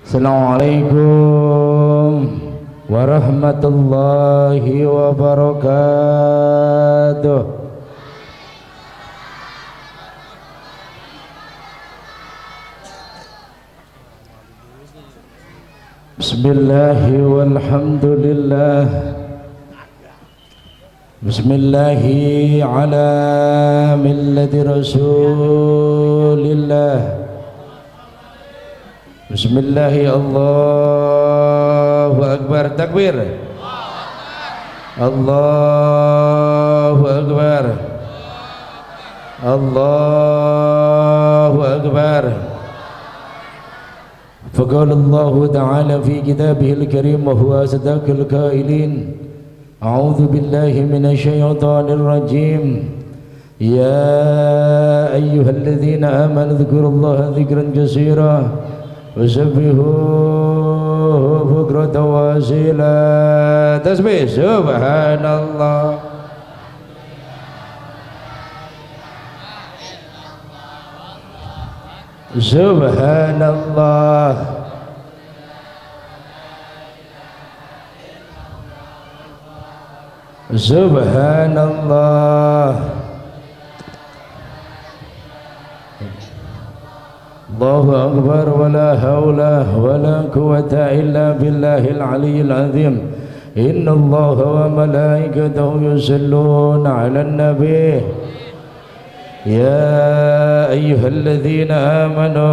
Assalamualaikum warahmatullahi wabarakatuh. Bismillahi walhamdulillah. Bismillahi ala millati rasulillah. Bismillahi Allahu Akbar. Takbir. Allahu Akbar. Allahu Akbar. Faqala Allahu ta'ala fi kitabihil karim wa huwa asdaqul qailin. A'udzu billahi minasy syaithanir rajim. Ya ayyuhalladzina amanu dzkurullaha dzikran katsira wasabbihuhu bukratan wa asila. Tasbih subhanallah. Subhanallah. Subhanallah. Allahu Akbar wa la hawla wa la quwwata illa billahil aliyyil azim. Inna Allaha wa malaikatahu yusalluna 'alan nabiy. Ya ayyuhalladzina amanu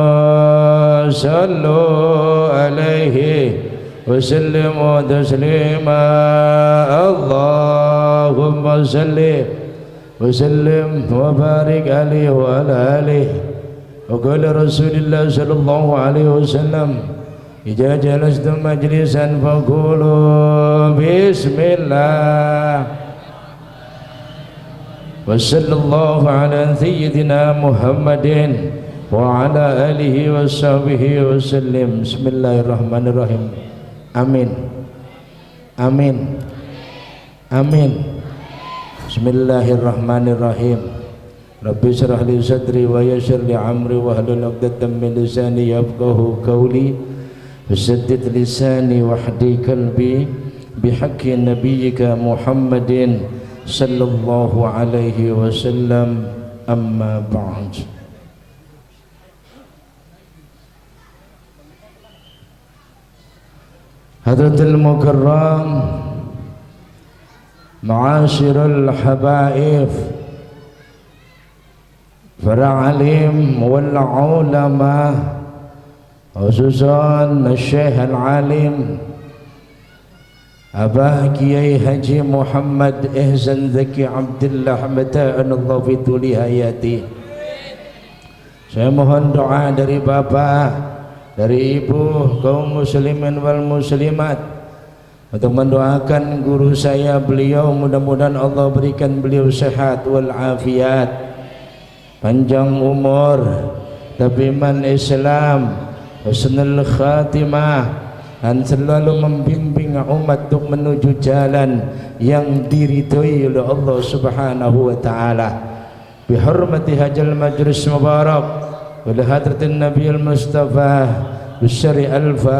sallu 'alaihi wa sallimu taslima. Allahumma salli wa sallim wa barik 'alaihi wa ala alihi. وقال رسول الله صلى الله عليه وسلم إذا جلستم مجلسا فقولوا بسم الله وصلى الله على سيدنا محمد وعلى آله وصحبه وسلم. بسم الله الرحمن الرحيم. آمين آمين آمين. بسم الله الرحمن الرحيم. Rabbi syrah li sadri wa yassir li amri wa hlul 'uqdatam min lisani yafqahu qawli wasaddid lisani wahdi qalbi bihaqqi nabiyyika Muhammadin sallallahu alaihi wasallam. Amma ba'd. Hadratul mukarram ma'asyiral habaib, para alim wal ulama, khususan Syekh Al-Alim Abah Kiai Haji Muhammad Ihsan Zaki Abdullah mata'anallahu fi tuli hayati. Saya mohon doa dari Bapak, dari Ibu, kaum muslimin wal muslimat untuk mendoakan guru saya, beliau mudah-mudahan Allah berikan beliau sehat wal afiat, panjang umur, tabiman Islam, husnul khatimah, dan selalu membimbing umat untuk menuju jalan yang diridhoi oleh Allah Subhanahu wa taala. Bi hurmati hadzal majlis mubarak wa li hadratin nabiyil mustafa bisyari al-fatihah.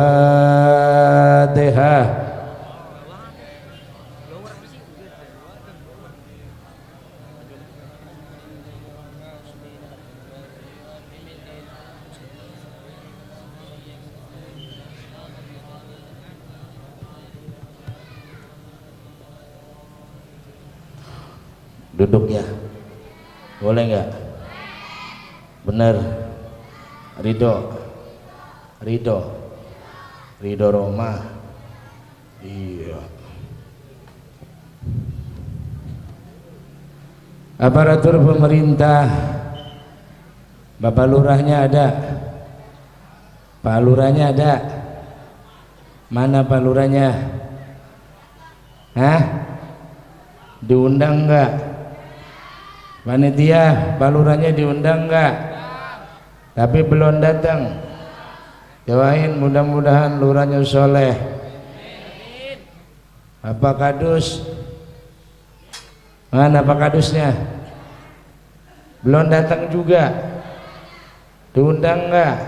Duduk ya, boleh nggak? Bener, Ridho, Ridho, Ridho Roma, iya. Aparatur pemerintah, Bapak Lurahnya ada, Pak Lurahnya ada, mana Pak Lurahnya? Hah? Diundang nggak? Panitia, Pak Lurahnya diundang enggak? Tapi belum datang. Doain mudah-mudahan lurahnya soleh. Apa kadus? Mana Pak kadusnya? Belum datang juga. Diundang enggak?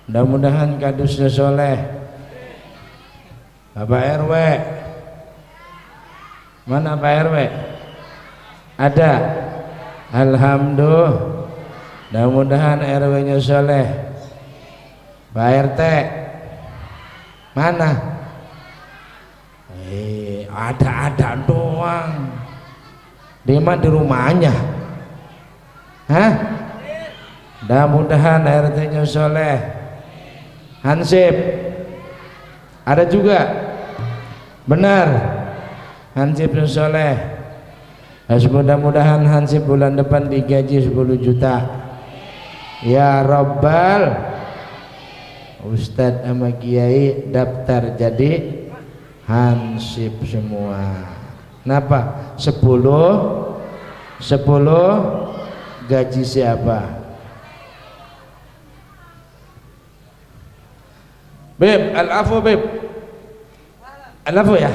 Mudah-mudahan kadusnya soleh. Bapak RW, mana Pak RW? Ada. Alhamdulillah. Mudah-mudahan RW-nya soleh. Pak RT mana? Ada doang. Di mana? Di rumahnya. Hah? Mudah-mudahan RT-nya soleh. Hansip ada juga. Benar, Hansipnya soleh. Mudah-mudahan Hansip bulan depan digaji 10 juta. Ya Rabbal. Ustadz sama Kiai daftar jadi Hansip semua. Kenapa? 10 gaji siapa? Beb, al-afu Beb. Al-afu ya.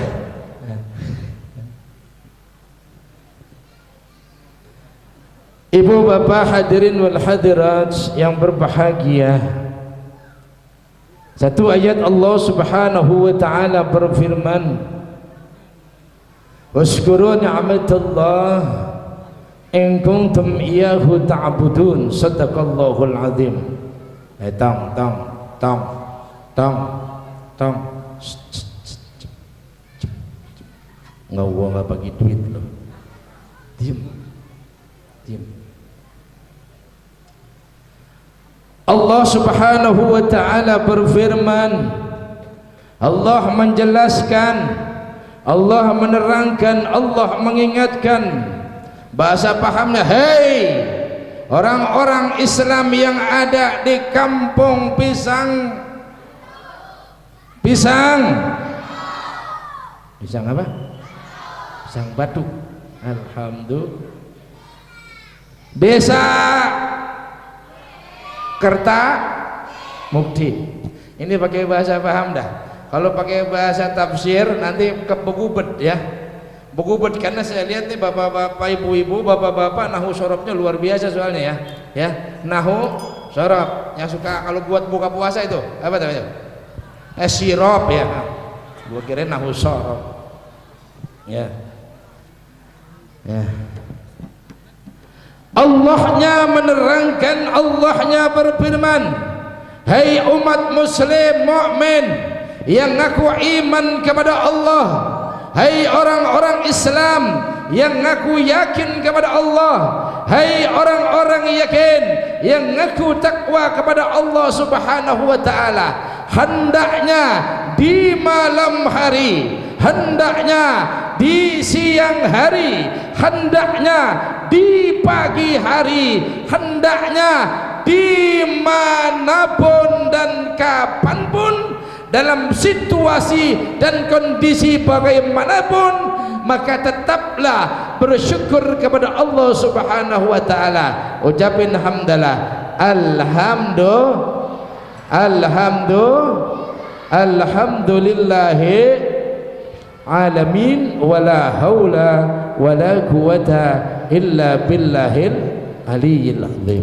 Ibu bapak hadirin wal hadirat yang berbahagia, satu ayat Allah subhanahu wa ta'ala berfirman, waskuru ni'matallah in kuntum iyyahu ta'budun. Sadaqallahul azim. Tong nggak bagi duit loh. Diam. Allah subhanahu wa ta'ala berfirman, Allah menjelaskan, Allah menerangkan, Allah mengingatkan. Bahasa pahamnya, hei orang-orang Islam yang ada di kampung pisang apa? Pisang batu. Alhamdulillah. Desa Kerta Mukti. Ini pakai bahasa paham dah. Kalau pakai bahasa tafsir nanti ke begubet ya. Begubet karena saya lihat nih bapak-bapak, ibu-ibu, bapak-bapak nahu sorobnya luar biasa soalnya ya. Ya, nahu sorob yang suka kalau buat buka puasa itu apa namanya? Sirop ya. Gua kira nahu sorob. Ya. Allahnya menerangkan, Allahnya berfirman, hai umat muslim mukmin yang ngaku iman kepada Allah, hai orang-orang Islam yang ngaku yakin kepada Allah, hai orang-orang yakin yang ngaku takwa kepada Allah subhanahu wa ta'ala, hendaknya di malam hari, hendaknya di siang hari, hendaknya di pagi hari, hendaknya dimanapun dan kapanpun, dalam situasi dan kondisi bagaimanapun, maka tetaplah bersyukur kepada Allah subhanahu wa ta'ala. Ucapin hamdalah, alhamdulillahi alamin, wala haula wala quwata illa billahil aliyyil azim.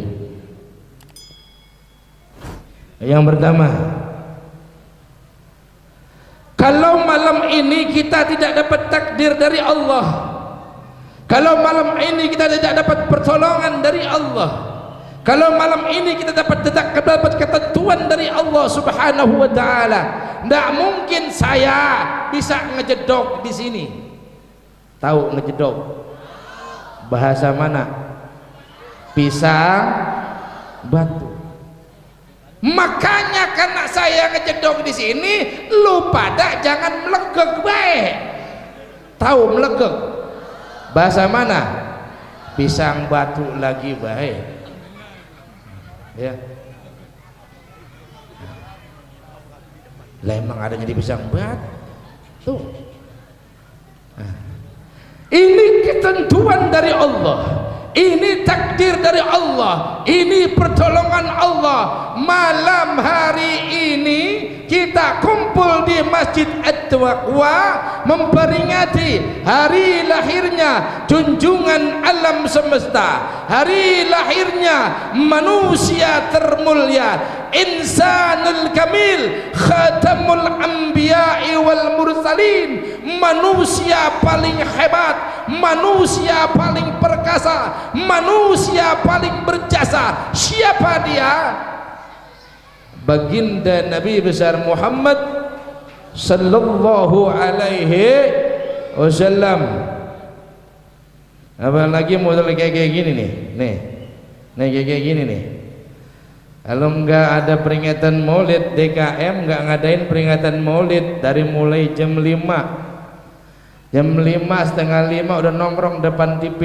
Yang pertama, kalau malam ini kita tidak dapat takdir dari Allah, kalau malam ini kita tidak dapat pertolongan dari Allah, kalau malam ini kita dapat ketentuan dari Allah subhanahu wa ta'ala, tidak mungkin saya bisa ngejedok di sini. Tahu ngejedok? Bahasa mana? Pisang batu. Makanya karena saya ngejedok di sini, lu pada jangan melegek baik. Tahu melegek? Bahasa mana? Pisang batu lagi baik. Ya. Lah emang adanya di pisang batu. Tuh. Ini ketentuan dari Allah, ini takdir dari Allah, ini pertolongan Allah. Malam hari ini kita kumpul di Masjid At-Taqwa memperingati hari lahirnya junjungan alam semesta, hari lahirnya manusia termulia insanul kamil, khatamul anbiya'i wal mursalin, manusia paling hebat, manusia paling perkasa, manusia paling berjasa. Siapa dia? Baginda Nabi besar Muhammad sallallahu alaihi wasallam. Apalagi model kayak gini nih, kayak gini nih. Kalau enggak ada peringatan Maulid, DKM enggak ngadain peringatan Maulid dari mulai jam 5. Jam 5:30 udah nongkrong depan TV.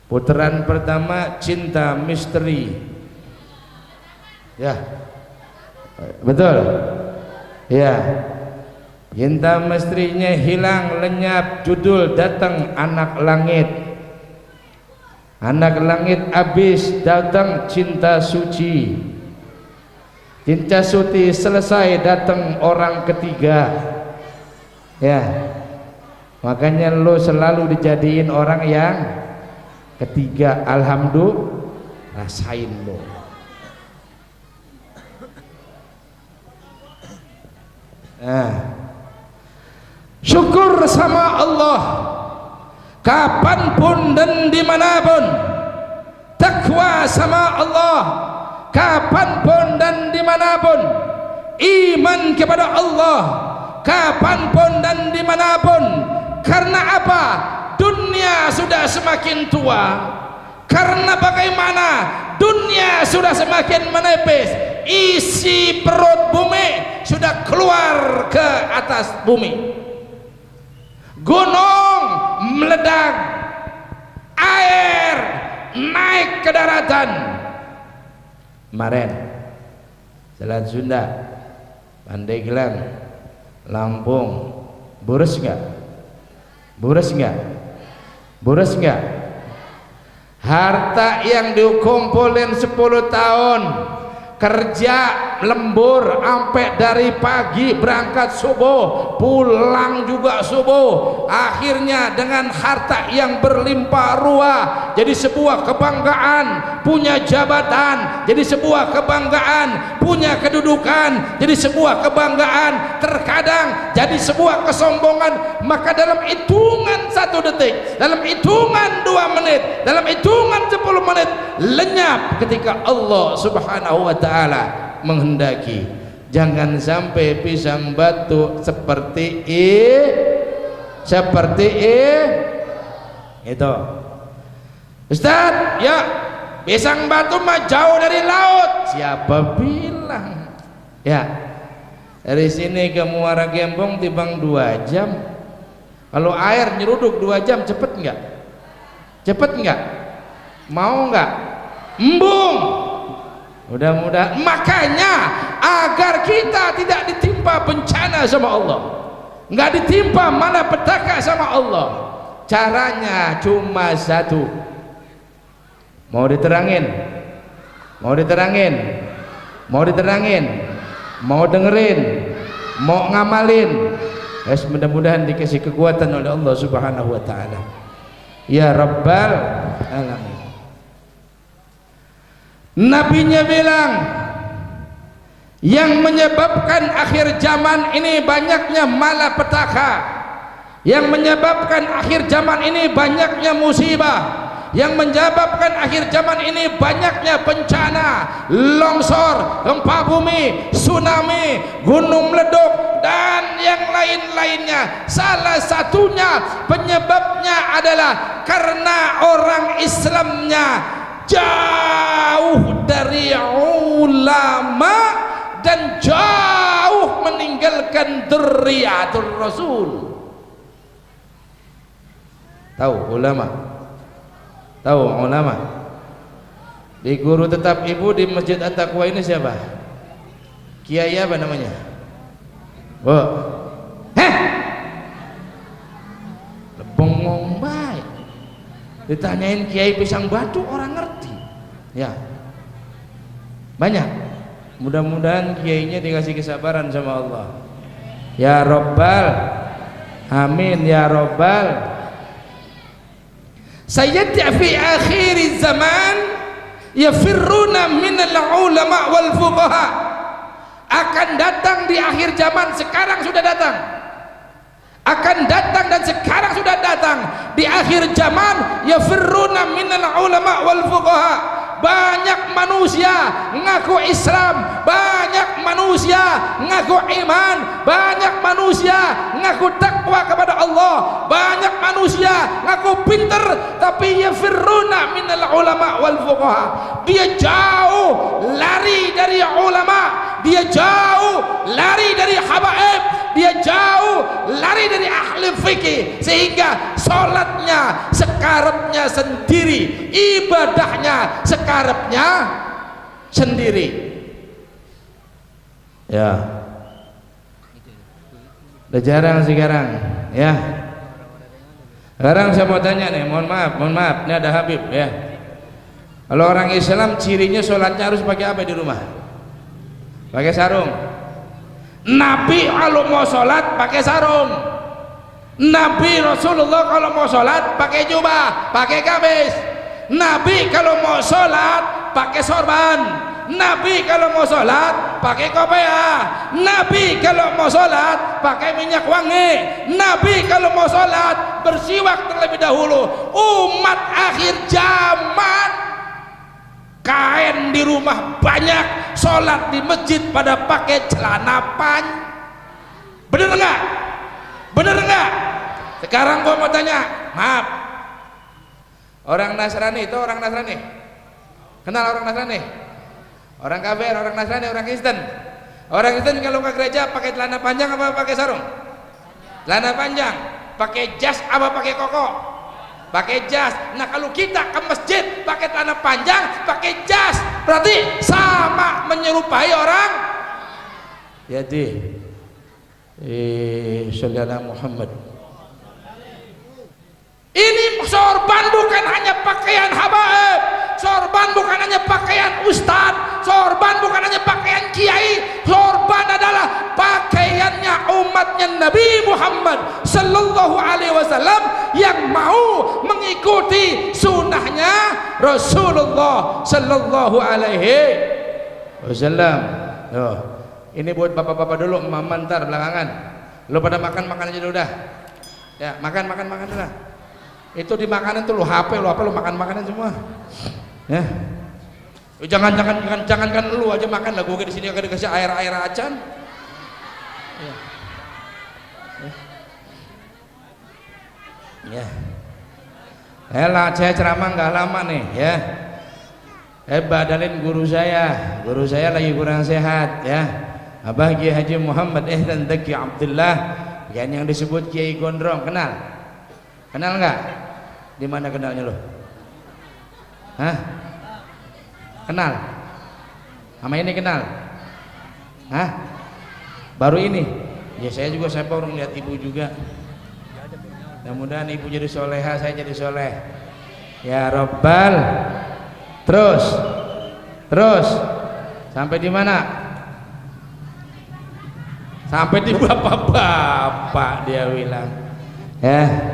Putaran pertama Cinta Misteri. Ya. Betul. Ya. Cinta Misterinya hilang, lenyap, judul datang Anak Langit. Anak Langit habis, datang Cinta Suci. Cinta Suci selesai, datang Orang Ketiga. Ya, makanya lo selalu dijadiin orang yang ketiga. Alhamdulillah, rasain lo. Nah, syukur sama Allah kapanpun dan dimanapun. Takwa sama Allah kapanpun dan dimanapun. Iman kepada Allah kapanpun dan dimanapun. Karena apa? Dunia sudah semakin tua. Karena bagaimana? Dunia sudah semakin menipis. Isi perut bumi sudah keluar ke atas bumi. Gunung meledak, air naik ke daratan. Kemarin Selat Sunda, Pandeglang, Lampung, boros nggak? Boros nggak? Boros nggak? Harta yang dikumpulin 10 tahun, kerja lembur sampai dari pagi, berangkat subuh, pulang juga subuh, akhirnya dengan harta yang berlimpah ruah jadi sebuah kebanggaan, punya jabatan jadi sebuah kebanggaan, punya kedudukan jadi sebuah kebanggaan, terkadang jadi sebuah kesombongan. Maka dalam hitungan 1 detik, dalam hitungan 2 menit, dalam hitungan 10 menit lenyap ketika Allah subhanahu wa ta'ala menghendaki. Jangan sampai pisang batu seperti itu. Ustaz, ya pisang batu mah jauh dari laut. Siapa bilang? Ya, dari sini ke Muara Gembong timbang 2 jam. Kalau air nyeruduk 2 jam, cepet nggak? Cepet nggak? Mau nggak? Embung. Mudah-mudahan. Makanya agar kita tidak ditimpa bencana sama Allah, nggak ditimpa malapetaka sama Allah, caranya cuma 1. Mau diterangin? Mau diterangin? Mau diterangin? Mau dengerin? Mau ngamalin? Yes, mudah-mudahan dikasih kekuatan oleh Allah subhanahu wa ta'ala. Ya Rabbal Alamin. Nabinya bilang, yang menyebabkan akhir zaman ini banyaknya malapetaka, yang menyebabkan akhir zaman ini banyaknya musibah, yang menyebabkan akhir zaman ini banyaknya bencana, longsor, gempa bumi, tsunami, gunung meleduk, dan yang lain-lainnya. Salah satunya penyebabnya adalah karena orang Islamnya jauh dari ulama dan jauh meninggalkan dzurriyyatul Rasul. Tahu ulama? Tahu ulama? Di guru tetap ibu di Masjid At-Taqwa ini siapa? Kiai apa namanya? Oh, lebongong baik. Ditanyain kiai pisang batu orang ngerti. Ya, banyak. Mudah-mudahan kiainya dikasih kesabaran sama Allah. Ya Rabbal, amin ya Rabbal. Sayyati fi akhir zaman yafirruna minal ulama wal fuqaha, akan datang di akhir zaman, sekarang sudah datang, akan datang dan sekarang sudah datang di akhir zaman, yafirruna minal ulama wal fuqaha. Banyak manusia ngaku Islam, banyak manusia ngaku iman, banyak manusia ngaku takwa kepada Allah, banyak manusia ngaku pinter, tapi yafirruna minal ulama wal fuqaha. Dia jauh lari dari ulama, dia jauh lari dari habaib, dia jauh lari dari ahli fikih, sehingga sholatnya sekarepnya sendiri, ibadahnya sekarepnya sendiri. Ya, udah jarang sekarang ya. Sekarang saya mau tanya nih, mohon maaf, ini ada Habib ya. Kalau orang Islam cirinya sholatnya harus pakai apa di rumah? Pakai sarung. Nabi kalau mau sholat pakai sarung. Nabi Rasulullah kalau mau sholat pakai jubah, pakai gamis. Nabi kalau mau sholat pakai sorban. Nabi kalau mau sholat pakai kopiah. Nabi kalau mau sholat pakai minyak wangi. Nabi kalau mau sholat bersiwak terlebih dahulu. Umat akhir zaman kain di rumah banyak, sholat di masjid pada pakai celana panjang. Bener nggak? Bener nggak? Sekarang gua mau tanya, maaf, orang Nasrani itu orang Nasrani, kenal orang Nasrani? Orang kafir, orang Nasrani, orang Kristen. Orang Kristen kalau ke gereja pakai celana panjang apa pakai sarung? Celana panjang. Pakai jas apa pakai koko? Pakai jas. Nah kalau kita ke masjid pakai celana panjang, pakai jas, berarti sama menyerupai orang. Jadi sallallahu Muhammad. Ini sorban bukan hanya pakaian habaib, sorban bukan hanya pakaian ustadz, sorban bukan hanya pakaian kiai, sorban adalah pakaiannya umatnya Nabi Muhammad sallallahu alaihi wasallam yang mau mengikuti sunnahnya Rasulullah sallallahu alaihi wasallam. Ini buat bapak-bapak dulu, mama ntar belakangan. Lo pada makan aja dulu dah. Ya, makan dulu dah. Itu di makanan tuh lo HP lo apa lo makan semua. Ya. Jangan kan lu aja makan lah, gue di sini agak dikasih air acan. Ya. Ya. Elah, saya ceramah nggak lama nih ya. Badalin guru saya lagi kurang sehat ya. Abah Kiai Haji Muhammad Ihsan Zaki Abdullah, yang disebut Kiai Gondrong, kenal nggak? Di mana kenalnya lo? Hah? Kenal? Sama ini kenal? Hah? Baru ini? Ya saya juga, saya baru lihat ibu juga. Mudah-mudahan ibu jadi soleha, saya jadi soleh. Ya Rabbal. Terus sampai di mana? Sampai di bapak-bapak dia bilang. Ya.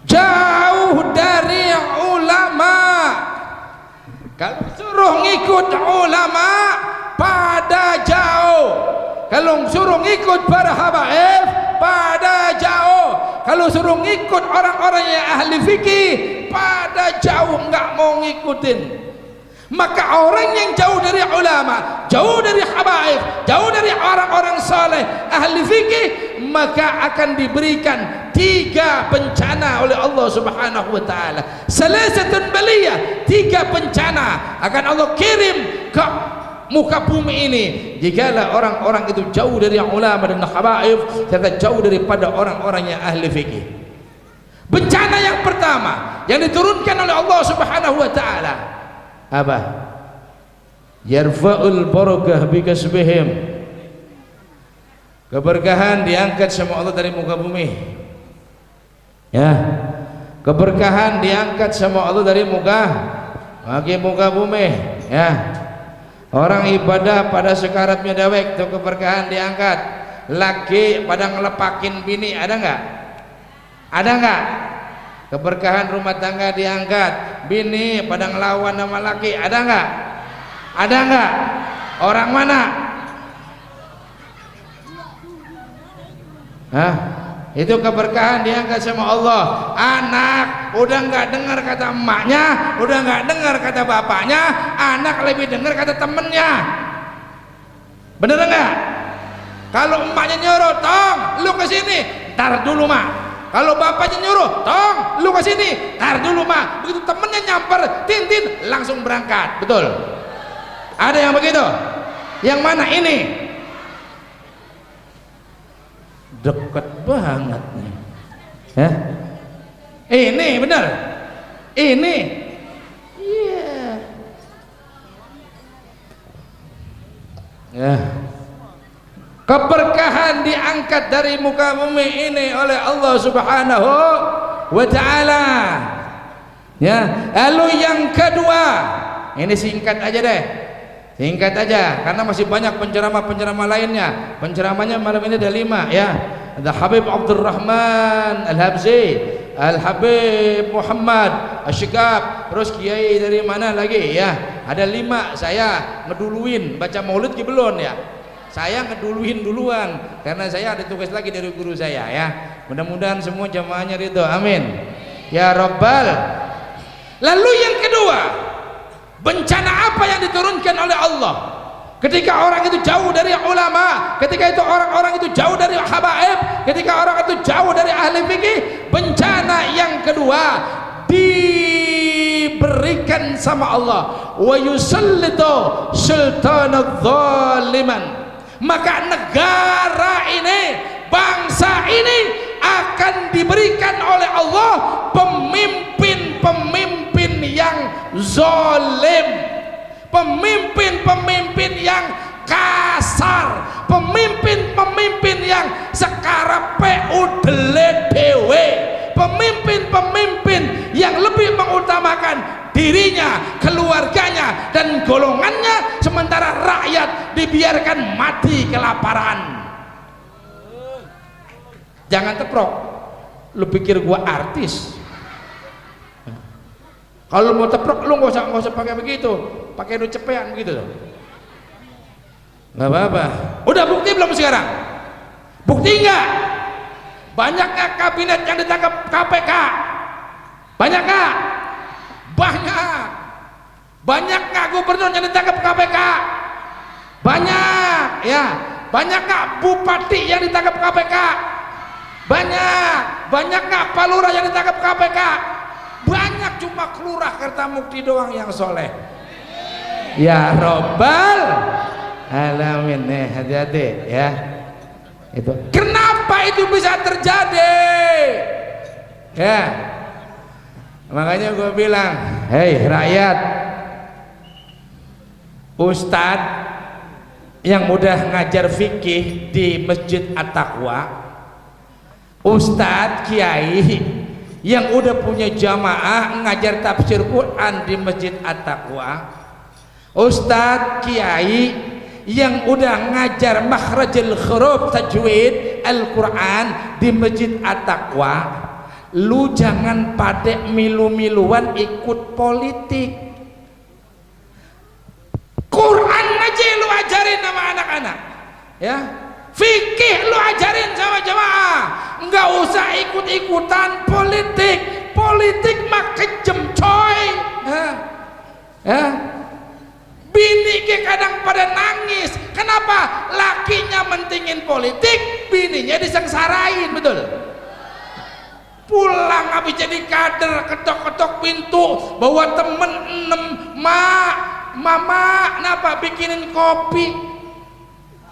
Jauh dari ulama. Kalau suruh ngikut ulama pada jauh, kalau suruh ngikut para habaib pada jauh, kalau suruh ngikut orang-orang yang ahli fikih pada jauh, nggak mau ngikutin. Maka orang yang jauh dari ulama, jauh dari habaib, jauh dari orang-orang saleh ahli fikih, maka akan diberikan 3 bencana oleh Allah Subhanahu wa taala. Salasatun baliyah, 3 bencana akan Allah kirim ke muka bumi ini jikalau orang-orang itu jauh dari ulama dan habaib serta jauh daripada orang-orang yang ahli fikih. Bencana yang pertama yang diturunkan oleh Allah Subhanahu wa taala apa? Yarfa'ul barakah bi kasbihim. Keberkahan diangkat sama Allah dari muka bumi. Ya. Keberkahan diangkat sama Allah dari muka bumi, ya. Orang ibadah pada sekarapnya dewek tuh keberkahan diangkat. Laki pada ngelepakin bini, ada enggak? keberkahan rumah tangga diangkat, bini pada ngelawan sama laki, ada nggak? Ada nggak? Orang mana? Hah? Itu keberkahan diangkat sama Allah. Anak udah nggak dengar kata emaknya, udah nggak dengar kata bapaknya, anak lebih dengar kata temennya. Bener nggak? Kalau emaknya nyuruh, tong lu kesini, tar dulu mak. Kalau bapaknya nyuruh, tong lu kesini, tar dulu mak. Begitu temennya nyamper, tintin langsung berangkat. Betul? Ada yang begitu? Yang mana ini? Deket banget nih. Ya? Ini benar. Ini. Iya. Ya. Keberkahan diangkat dari muka bumi ini oleh Allah Subhanahu wa taala. Ya, lalu yang kedua, ini singkat aja deh. Singkat aja karena masih banyak penceramah-penceramah lainnya. Penceramahnya malam ini ada 5 ya. Ada Habib Abdurrahman Al-Habzi, Al-Habib Muhammad Asyikab, terus kiai dari mana lagi ya. Ada 5 saya ngeduluin baca maulid ki belum ya. Saya ngeduluin duluan karena saya ada tugas lagi dari guru saya ya. Mudah-mudahan semua jamaahnya ridho. Amin. Ya Rabbal. Lalu yang kedua, bencana apa yang diturunkan oleh Allah ketika orang itu jauh dari ulama, ketika itu orang-orang itu jauh dari habaib, ketika orang itu jauh dari ahli fikih? Bencana yang kedua diberikan sama Allah, wa yusallitu sultanadz zaliman. Maka negara ini, bangsa ini akan diberikan oleh Allah pemimpin-pemimpin yang zalim, pemimpin-pemimpin yang kasar, pemimpin-pemimpin yang sekarepe udele dhewe, pemimpin-pemimpin yang lebih mengutamakan dirinya, keluarganya dan golongannya, sementara rakyat dibiarkan mati kelaparan. Jangan teprok, lu pikir gua artis? Kalau mau teprok lu nggak usah pakai begitu, pakai nu cepean begitu tuh. Nggak apa-apa. Udah bukti belum sekarang? Bukti nggak? Banyak nggak kabinet yang ditangkap KPK? Banyak nggak? Banyak. Banyak nggak gubernur yang ditangkap KPK? Banyak ya. Banyak nggak bupati yang ditangkap KPK? Banyak. Banyak nggak Pak Lurah yang ditangkap KPK? Banyak. Cuma kelurah Kertamukti doang yang soleh. Ya Robbal alamin. Nih hati-hati ya. Itu kenapa itu bisa terjadi ya? Makanya gue bilang, hei rakyat, ustadz yang udah ngajar fikih di Masjid At-Taqwa, ustadz kiai yang udah punya jamaah ngajar tafsir Quran di Masjid At-Taqwa, ustadz kiai yang udah ngajar makhrajul huruf tajwid Al-Quran di Masjid At-Taqwa, lu jangan pada milu-miluan ikut politik. Quran aja lu ajarin sama anak-anak ya, fikih lu ajarin sama jamaah, nggak usah ikut-ikutan politik. Politik mah kejem coy ya. Bini ke kadang pada nangis, kenapa? Lakinya mentingin politik, bininya disengsarain. Betul? Pulang habis jadi kader, ketok-ketok pintu, bawa temen 6, mama kenapa bikinin kopi,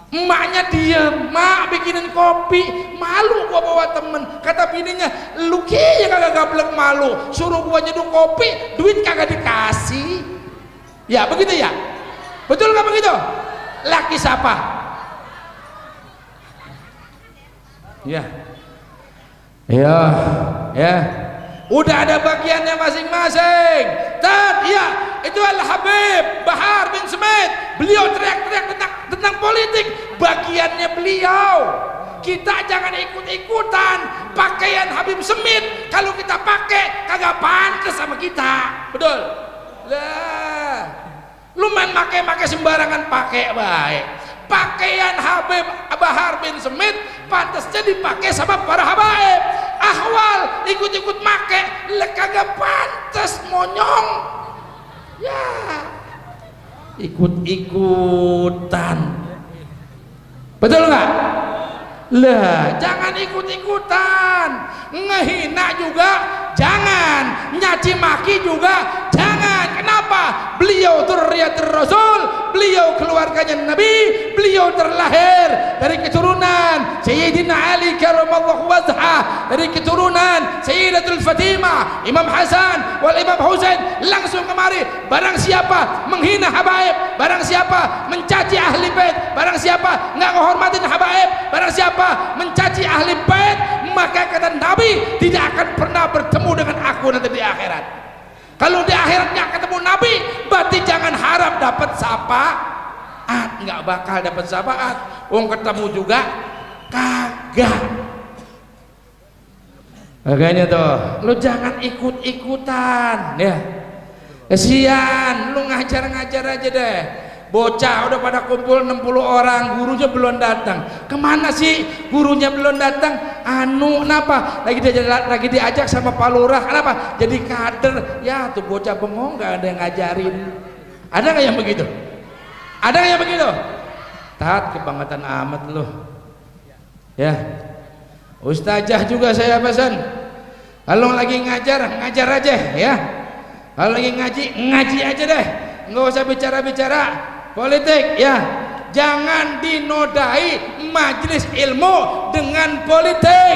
emaknya diem, mak bikinin kopi, malu gua bawa temen, kata bininya, lu kayaknya kagak gablek malu, suruh gua nyeduh kopi, duit kagak dikasih. Ya begitu ya, betul nggak begitu? Laki siapa? Ya. Ya, udah ada bagiannya masing-masing. Dan ya, itu Al-Habib Bahar bin Smith, beliau teriak-teriak tentang tentang politik bagiannya beliau. Kita jangan ikut-ikutan pakaian Habib Smith, kalau kita pakai kagak pantas sama kita. Betul lah, lu main pakai sembarangan pakai baik. Pakaian Habib Bahar bin Smith pantasnya dipakai sama para habaib. Ahwal ikut-ikut make kagak pantas, monyong ya, ikut-ikutan. Betul nggak? Lah, jangan ikut-ikutan. Ngehina juga jangan, nyaci maki juga jangan. Kenapa? Beliau dzurriyyatur Rasul, beliau keluarganya Nabi, beliau terlahir dari keturunan Sayyidina Ali karramallahu wajhah, dari keturunan Sayyidatul Fatimah, Imam Hasan wal Imam Husain. Langsung kemari, barang siapa menghina habaib, barang siapa mencaci ahli bait, barang siapa nggak menghormatin habaib, barang siapa mencaci ahli bait, maka kata Nabi tidak akan pernah bertemu dengan aku nanti di akhirat. Kalau di akhiratnya ketemu Nabi, berarti jangan harap dapat syafaat, nggak bakal dapat syafaat. Wong ketemu juga kagak. Makanya tuh, lu jangan ikut-ikutan ya. Kesian, lu ngajar-ngajar aja deh. Bocah udah pada kumpul 60 orang, gurunya belum datang. Kemana sih gurunya belum datang? Anu kenapa? Lagi diajak sama Pak Lurah. Kenapa? Jadi kader. Ya tuh bocah bengong, gak ada yang ngajarin. Ada nggak yang begitu? Ada nggak yang begitu? Tat, kebangetan amat lu. Ya, ustazah juga saya pesan. Kalau lagi ngajar, ngajar aja ya. Kalau lagi ngaji aja deh. Nggak usah bicara-bicara politik ya. Jangan dinodai majelis ilmu dengan politik.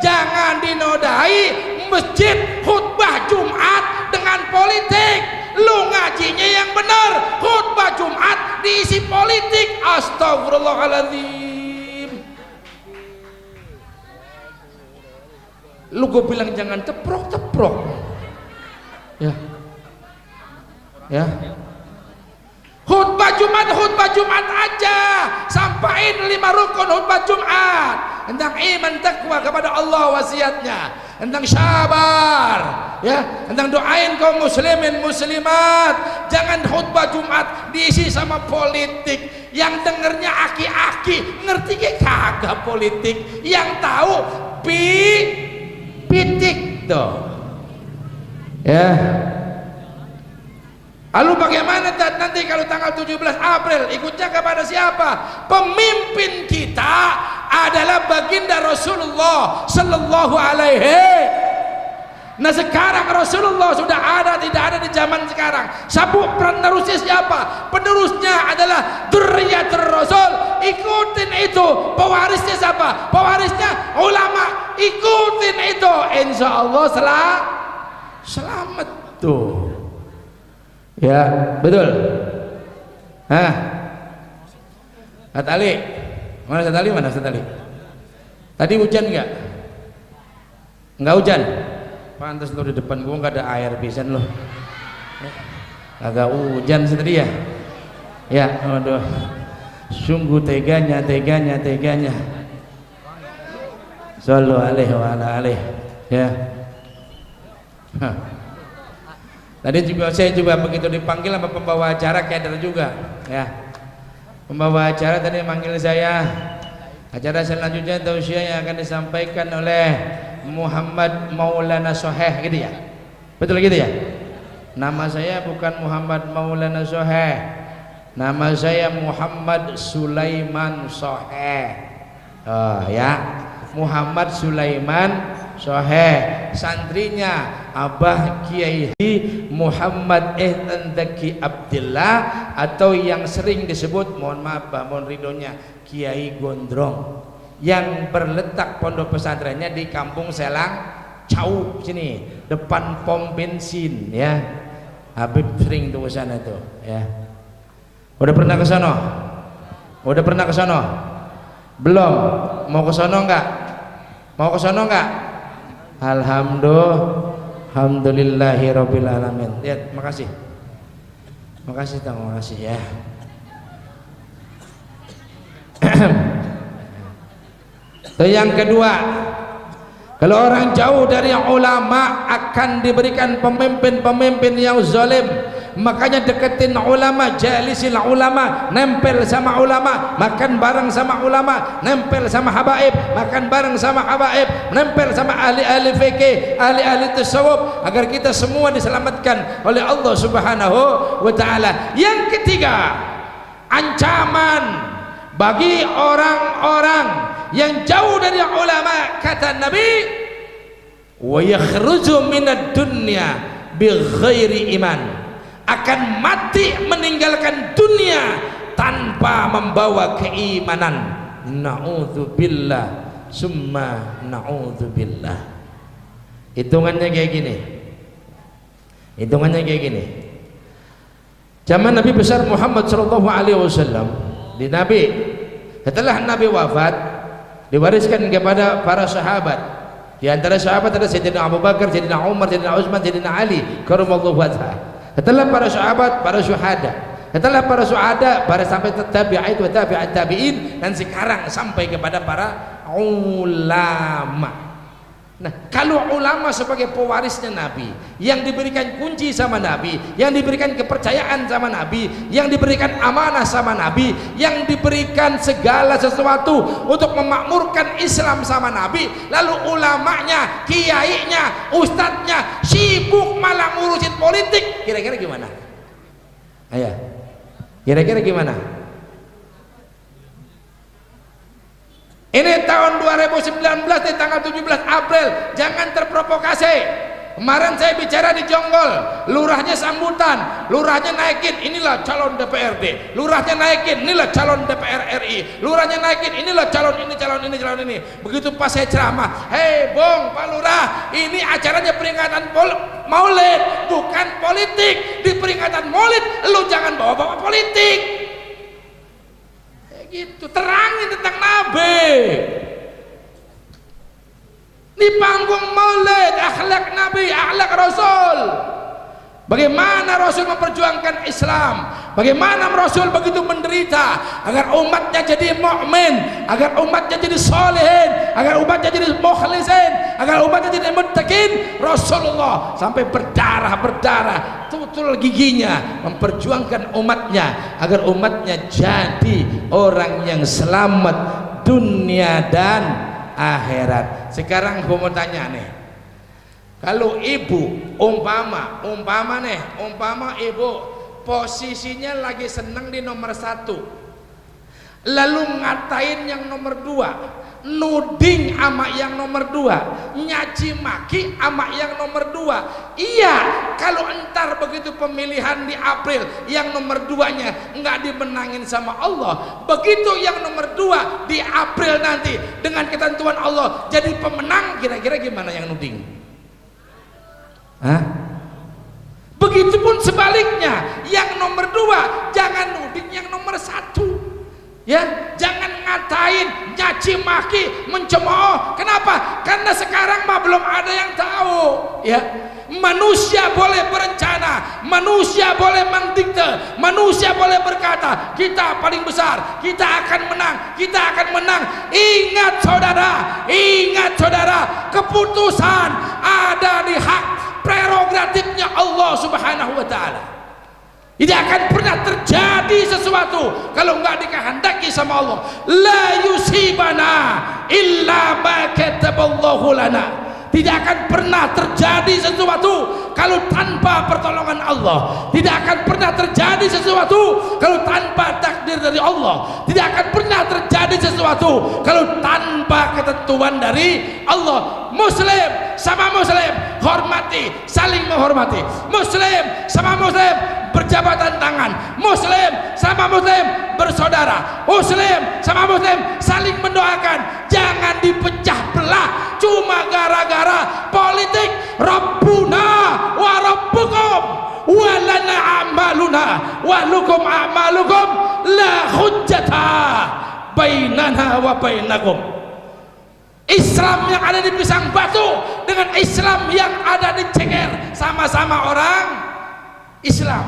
Jangan dinodai masjid khutbah Jumat dengan politik. Lu ngajinya yang benar, khutbah Jumat diisi politik. Astagfirullahaladzim. Lu gue bilang jangan ceprok-ceprok ya. Ya, khutbah Jumat aja, sampaikan 5 rukun khutbah Jumat tentang iman takwa kepada Allah, wasiatnya tentang sabar ya, tentang doain kaum muslimin muslimat. Jangan khutbah Jumat diisi sama politik, yang dengernya aki-aki, ngerti kagak politik, yang tahu pitik tuh ya. Lalu bagaimana nanti kalau tanggal 17 April ikutnya kepada siapa? Pemimpin kita adalah baginda Rasulullah sallallahu alaihi. Nah sekarang Rasulullah sudah ada, tidak ada di zaman sekarang. Siapa penerusnya siapa? Penerusnya adalah dzurriyyatur Rasul. Ikutin itu. Pewarisnya siapa? Pewarisnya ulama. Ikutin itu. Insya Allah selamat tuh. Ya betul. Hah, Ustaz Ali, mana Ustaz Ali? Mana Ustaz Ali? Tadi hujan nggak? Nggak hujan. Pantas lo di depan gua nggak ada air pisan lo. Agak hujan tadi ya. Ya, aduh. Sungguh teganya. Sallu alaihi wa ala alihi. Ya. Hah. Tadi juga saya begitu dipanggil sama pembawa acara keder juga ya. Pembawa acara tadi manggil saya. Acara selanjutnya tausiah yang akan disampaikan oleh Muhammad Maulana Soheh gitu ya. Betul gitu ya? Nama saya bukan Muhammad Maulana Soheh. Nama saya Muhammad Sulaiman Soheh. Oh ya, Muhammad Sulaiman Soheh, santrinya Abah Kiai Muhammad Ihsan Zaki Abdillah, atau yang sering disebut, mohon maaf Pak, mohon ridhonya, Kiai Gondrong, yang berletak pondok pesantrennya di Kampung Selang Cau sini, depan pom bensin ya. Habib sering tuh ke sana tuh ya. Udah pernah ke sono? Udah pernah ke sono? Belum? Mau ke sono enggak? Mau ke sono enggak? Alhamdulillahirabbil alamin. Ya, makasih. Makasih ya. Yang kedua, kalau orang jauh dari ulama akan diberikan pemimpin-pemimpin yang zalim. Makanya deketin ulama, jalisil ulama, nempel sama ulama, makan bareng sama ulama, nempel sama habaib, makan bareng sama habaib, nempel sama ahli-ahli fikih, ahli-ahli tasawuf, agar kita semua diselamatkan oleh Allah Subhanahu wa taala. Yang ketiga, ancaman bagi orang-orang yang jauh dari ulama, kata Nabi, wa yakhruju minad dunya bighairi iman, akan mati meninggalkan dunia tanpa membawa keimanan. Na'udzubillah summa na'udzubillah. Hitungannya kayak gini, hitungannya kayak gini. Zaman Nabi besar Muhammad sallallahu alaihi wasallam, di Nabi, setelah Nabi wafat, diwariskan kepada para sahabat. Di antara sahabat ada Sayyidina Abu Bakar, Sayyidina Umar, Sayyidina Utsman, Sayyidina Ali karamallahu wajhah. Setelah para sahabat, para syuhada. Setelah para syuhada, para sampai tabi'in wa tabi'at tabi'in, dan sekarang sampai kepada para ulama. Nah, kalau ulama sebagai pewarisnya Nabi, yang diberikan kunci sama Nabi, yang diberikan kepercayaan sama Nabi, yang diberikan amanah sama Nabi, yang diberikan segala sesuatu untuk memakmurkan Islam sama Nabi, lalu ulamanya, kiainya, ustadznya sibuk malah ngurusin politik, kira-kira gimana? Ayo, kira-kira gimana? Ini tahun 2019 di tanggal 17 April, jangan terprovokasi. Kemarin saya bicara di Jonggol, lurahnya sambutan, lurahnya naikin, inilah calon DPRD, lurahnya naikin, inilah calon DPR RI, lurahnya naikin, inilah calon ini, calon ini, calon ini. Begitu pas saya ceramah, hei Bong, Pak Lurah, ini acaranya peringatan Maulid, bukan politik. Di peringatan Maulid, lu jangan bawa-bawa politik. Gitu, terangin tentang Nabi di panggung maulid, akhlak Nabi, akhlak Rasul, bagaimana Rasul memperjuangkan Islam, bagaimana Rasul begitu menderita agar umatnya jadi mukmin, agar umatnya jadi solihin, agar umatnya jadi mukhlisin, agar umatnya jadi muttaqin. Rasulullah sampai berdarah tutul giginya memperjuangkan umatnya agar umatnya jadi orang yang selamat dunia dan akhirat. Sekarang gue mau tanya nih, kalau ibu umpama ibu posisinya lagi seneng di nomor 1, lalu ngatain yang nomor 2, nuding ama yang nomor 2, nyaci maki ama yang nomor 2. Iya, kalau entar begitu pemilihan di April yang nomor 2-nya nggak dimenangin sama Allah, begitu yang nomor 2 di April nanti dengan ketentuan Allah jadi pemenang, kira-kira gimana yang nuding? Hah? Begitupun sebaliknya, yang nomor 2 jangan nuding yang nomor 1. Ya, jangan ngatain, nyaci maki, mencemooh. Kenapa? Karena sekarang mah belum ada yang tahu. Ya, manusia boleh berencana, manusia boleh mendikte, manusia boleh berkata, kita paling besar, kita akan menang, kita akan menang. Ingat saudara, keputusan ada di hak prerogatifnya Allah Subhanahu wa taala. Tidak akan pernah terjadi sesuatu kalau nggak dikehendaki sama Allah. La yusibana illa ma kataballahu lana. Tidak akan pernah terjadi sesuatu kalau tanpa pertolongan Allah. Tidak akan pernah terjadi sesuatu kalau tanpa takdir dari Allah. Tidak akan pernah terjadi sesuatu kalau tanpa ketentuan dari Allah. Muslim sama muslim hormati, saling menghormati. Muslim sama muslim berjabatan tangan. Muslim sama muslim bersaudara. Muslim sama muslim saling mendoakan. Jangan dipecah belah cuma gara-gara politik. Rabbuna wa rabbukum wa lana a'maluna wa lukum a'malukum la hujjata bainana wa bainakum. Islam yang ada di Pisang Batu dengan Islam yang ada di Ceker sama-sama orang Islam.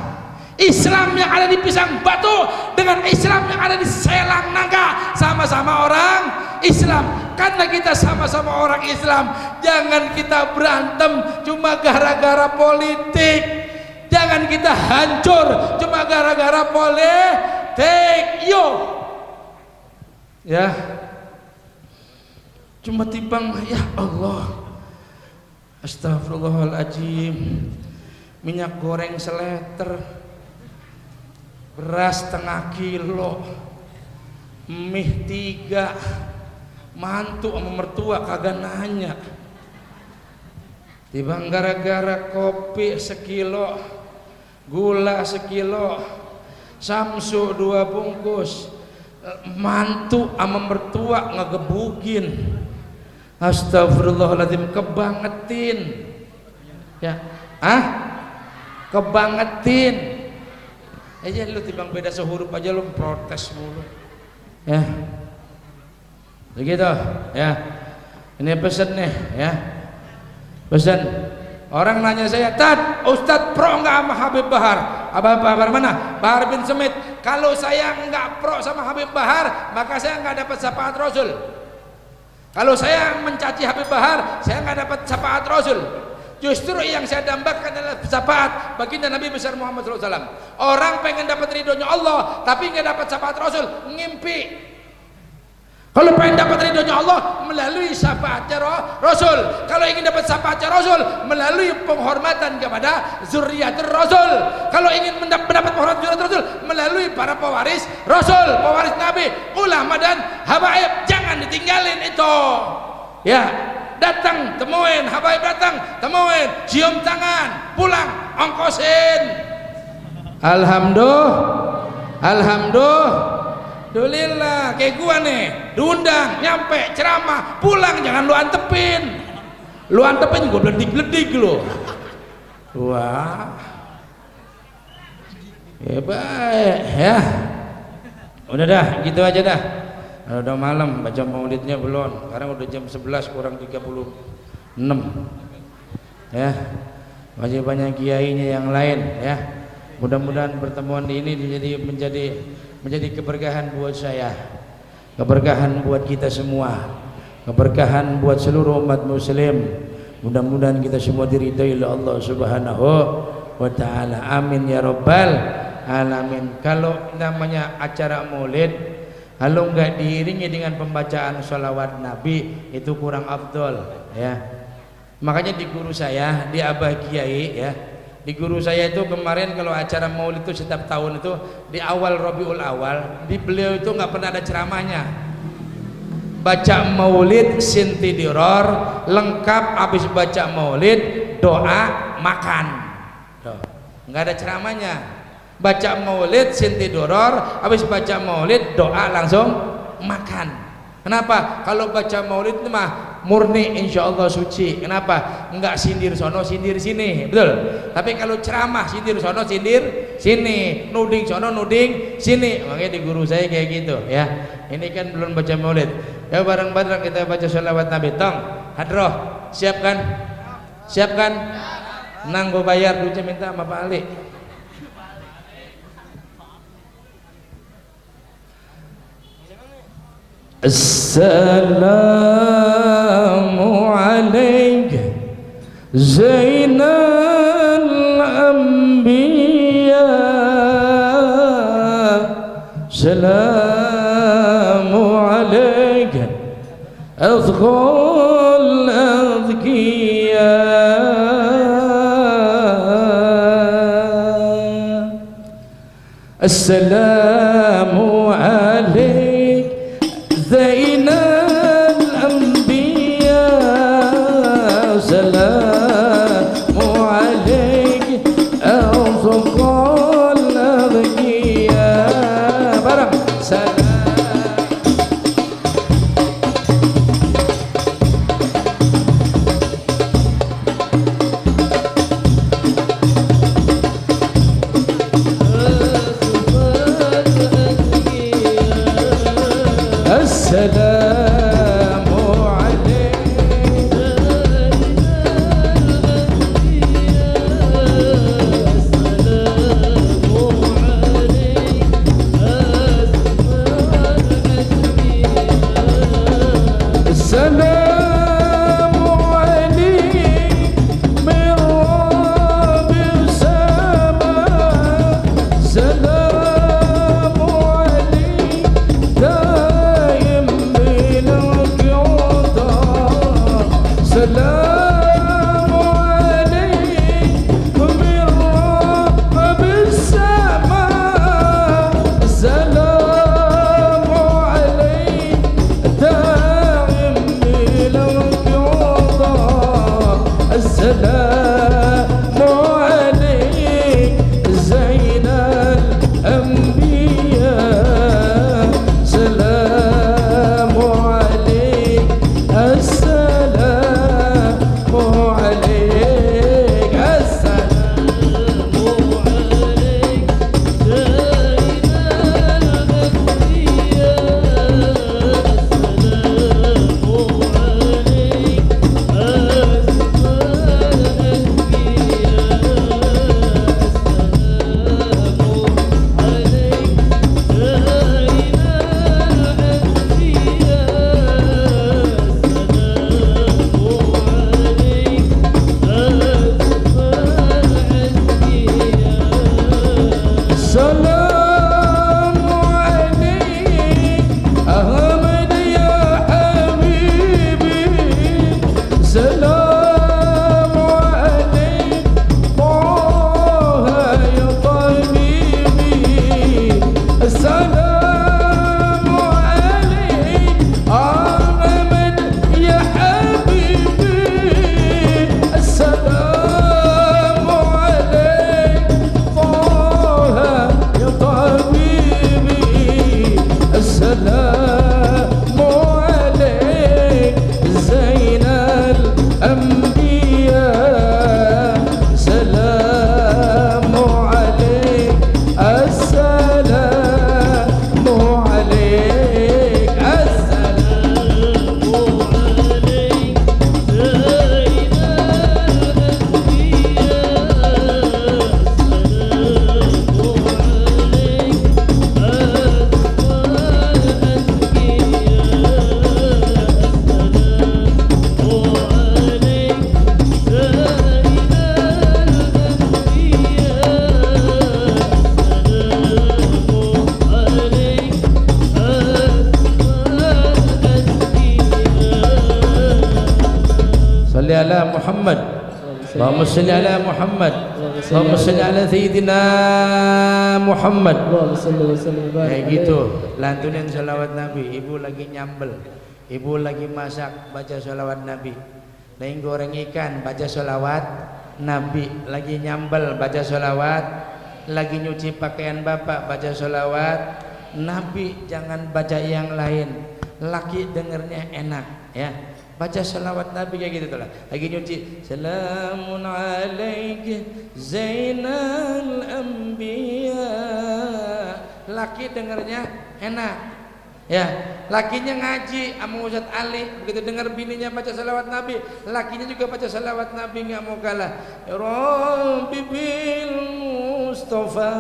Islam yang ada di Pisang Batu dengan Islam yang ada di Selang Nangka sama-sama orang Islam. Karena kita sama-sama orang Islam, jangan kita berantem cuma gara-gara politik, jangan kita hancur cuma gara-gara politik. Yo ya, cuma timbang ya Allah, astagfirullahaladzim, minyak goreng seleter, beras setengah kilo, mie 3, mantu sama mertua kagak nanya, timbang gara-gara kopi sekilo, gula sekilo, samsu 2 bungkus, mantu sama mertua ngegebugin. Astagfirullahaladzim, kebangetin ya, kebangetin aja lu, timbang beda sehurup aja lu protes mulu ya, begitu ya. Ini pesan nih ya, pesan. Orang nanya saya, Tad, Ustadz pro nggak sama Habib Bahar? Bahar mana? Bahar bin Semit. Kalau saya nggak pro sama Habib Bahar, maka saya nggak dapat syafaat Rasul. Kalau saya mencaci Habib Bahar, saya nggak dapat syafaat Rasul. Justru yang saya dambakan adalah syafaat baginda Nabi besar Muhammad SAW. Orang pengen dapat ridhonya Allah, tapi nggak dapat syafaat Rasul, ngimpi. Kalau pengen dapat ridhonya Allah melalui syafaatnya Rasul. Kalau ingin dapat syafaatnya Rasul melalui penghormatan kepada zuriatul Rasul. Kalau ingin mendapat penghormatan zuriatul Rasul melalui para pewaris Rasul, pewaris Nabi, ulama dan habaib. Jangan ditinggalin itu. Ya, datang temuin, habaib datang temuin, cium tangan, pulang ongkosin. Alhamdulillah, kayak gua nih, diundang, nyampe, ceramah, pulang jangan lu antepin. Lu antepin gua beledik-beledik lu. Wah. Ya baik ya. Udah dah, gitu aja dah. Udah malam, baca maulidnya belum. Sekarang udah jam 11 kurang 36. Ya. Masih banyak kiainya yang lain ya. Mudah-mudahan pertemuan ini menjadi keberkahan buat saya, keberkahan buat kita semua, keberkahan buat seluruh umat muslim. Mudah-mudahan kita semua diridhai oleh Allah Subhanahu wa taala. Amin ya rabbal alamin. Kalau namanya acara maulid, kalau enggak diiringi dengan pembacaan sholawat Nabi, itu kurang afdol ya. Makanya di guru saya, di Abah Kiai ya, di guru saya itu kemarin kalau acara maulid itu setiap tahun itu di awal Rabiul Awal, di beliau itu nggak pernah ada ceramahnya. Baca maulid sintidiror lengkap, habis baca maulid doa makan. Nggak ada ceramahnya. Baca maulid sintidiror, habis baca maulid doa langsung makan. Kenapa? Kalau baca maulid itu mah murni insya Allah suci. Kenapa? Enggak sindir sono sindir sini, betul. Tapi kalau ceramah sindir sono sindir sini, nuding sono nuding sini. Makanya di guru saya kayak gitu ya. Ini kan belum baca maulid. Ya bareng-bareng kita baca sholawat Nabi. Tong hadroh, siapkan, siapkan. Nang gue bayar duitnya minta sama Pak Ali. Assalamu alaikum Zainal Anbiya, Assalamu alaikum Azghal Azkiya, Assalamu alaikum زين الأنبياء، سلام عليك أوصف الأذكياء. bareng salam. salli ala Muhammad. Allahumma salli ala Muhammad. Allahumma salli ala Sayyidina Muhammad. Kayak gitu, lantunin sholawat Nabi. Ibu lagi nyambel, ibu lagi masak, baca sholawat Nabi. Lagi goreng ikan, baca sholawat Nabi. Lagi nyambel, baca sholawat. Lagi nyuci pakaian bapak, baca sholawat Nabi. Jangan baca yang lain, laki dengernya enak ya. Baca salawat Nabi kayak gitu lah. Lagi nyuci, salamun alaika zainal anbiya. Laki dengernya enak ya. Lakinya ngaji sama Ustaz Ali, begitu dengar bininya baca salawat Nabi, lakinya juga baca salawat Nabi, nggak mau kalah. Ya Rabbi bil Mustafa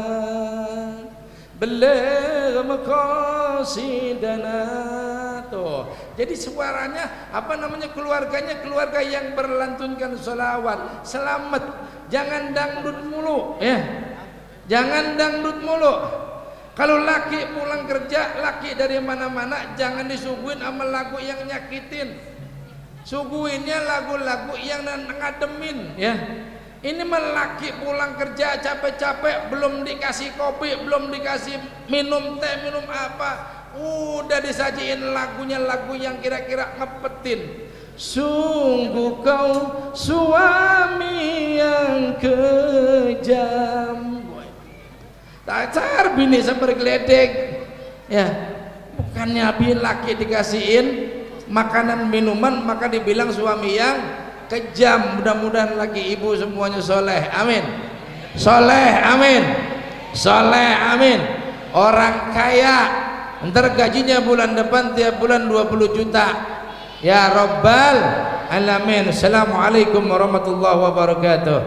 belegh maqasidana. Tuh, jadi suaranya apa namanya, keluarganya keluarga yang berlantunkan sholawat. Selamat, jangan dangdut mulu ya, jangan dangdut mulu. Kalau laki pulang kerja, laki dari mana-mana, jangan disuguhin sama lagu yang nyakitin, suguhinnya lagu-lagu yang ngademin ya. Ini mah laki pulang kerja capek-capek, belum dikasih kopi, belum dikasih minum teh, minum apa, udah disajiin lagunya, lagu yang kira-kira ngepetin. Sungguh kau suami yang kejam, tacar bini sampai geledek ya. Bukannya laki dikasihin makanan minuman maka dibilang suami yang kejam. Mudah-mudahan laki ibu semuanya soleh, amin. Soleh, amin. Soleh, amin. Orang kaya ntar gajinya bulan depan tiap bulan 20 juta ya Rabbal alamin. Assalamualaikum warahmatullahi wabarakatuh.